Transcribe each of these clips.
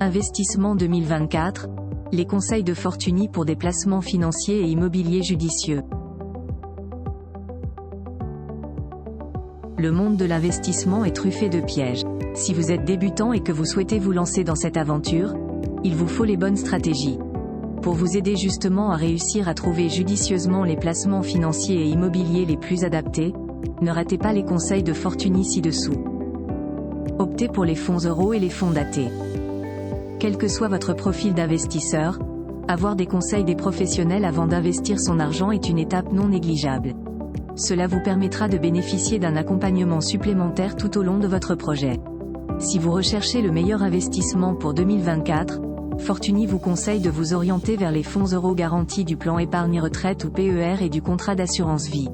Investissement 2024, les conseils de Fortuny pour des placements financiers et immobiliers judicieux. Le monde de l'investissement est truffé de pièges. Si vous êtes débutant et que vous souhaitez vous lancer dans cette aventure, il vous faut les bonnes stratégies. Pour vous aider justement à réussir à trouver judicieusement les placements financiers et immobiliers les plus adaptés, ne ratez pas les conseils de Fortuny ci-dessous. Optez pour les fonds euros et les fonds datés. Quel que soit votre profil d'investisseur, avoir des conseils des professionnels avant d'investir son argent est une étape non négligeable. Cela vous permettra de bénéficier d'un accompagnement supplémentaire tout au long de votre projet. Si vous recherchez le meilleur investissement pour 2024, Fortuny vous conseille de vous orienter vers les fonds euros garantis du plan épargne retraite ou PER et du contrat d'assurance vie.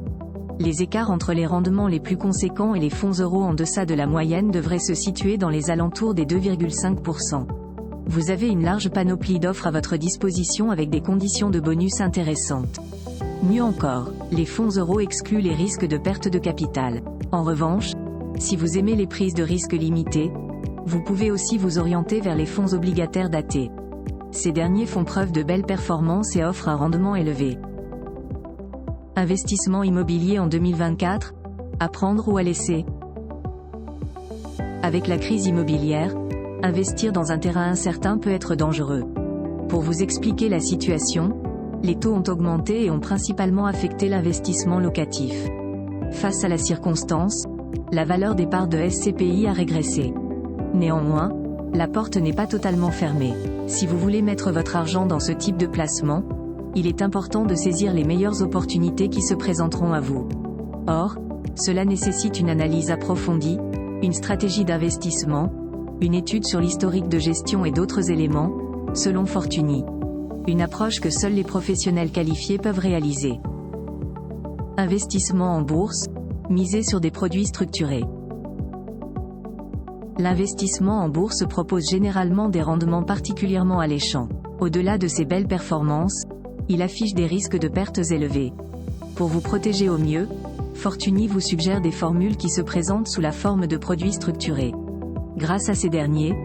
Les écarts entre les rendements les plus conséquents et les fonds euros en deçà de la moyenne devraient se situer dans les alentours des 2,5%. Vous avez une large panoplie d'offres à votre disposition avec des conditions de bonus intéressantes. Mieux encore, les fonds euros excluent les risques de perte de capital. En revanche, si vous aimez les prises de risques limitées, vous pouvez aussi vous orienter vers les fonds obligataires datés. Ces derniers font preuve de belles performances et offrent un rendement élevé. Investissement immobilier en 2024, à prendre ou à laisser. Avec la crise immobilière, investir dans un terrain incertain peut être dangereux. Pour vous expliquer la situation, les taux ont augmenté et ont principalement affecté l'investissement locatif. Face à la circonstance, la valeur des parts de SCPI a régressé. Néanmoins, la porte n'est pas totalement fermée. Si vous voulez mettre votre argent dans ce type de placement, il est important de saisir les meilleures opportunités qui se présenteront à vous. Or, cela nécessite une analyse approfondie, une stratégie d'investissement, une étude sur l'historique de gestion et d'autres éléments, selon Fortuny. Une approche que seuls les professionnels qualifiés peuvent réaliser. Investissement en bourse, miser sur des produits structurés. L'investissement en bourse propose généralement des rendements particulièrement alléchants. Au-delà de ces belles performances, il affiche des risques de pertes élevés. Pour vous protéger au mieux, Fortuny vous suggère des formules qui se présentent sous la forme de produits structurés. Grâce à ces derniers,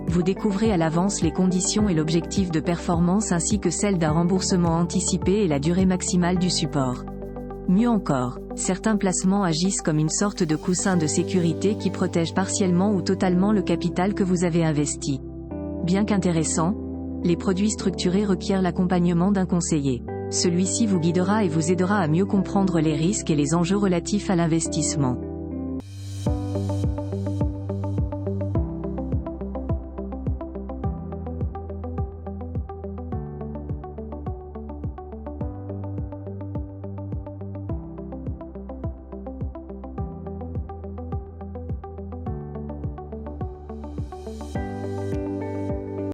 vous découvrez à l'avance les conditions et l'objectif de performance ainsi que celle d'un remboursement anticipé et la durée maximale du support. Mieux encore, certains placements agissent comme une sorte de coussin de sécurité qui protège partiellement ou totalement le capital que vous avez investi. Bien qu'intéressants, les produits structurés requièrent l'accompagnement d'un conseiller. Celui-ci vous guidera et vous aidera à mieux comprendre les risques et les enjeux relatifs à l'investissement.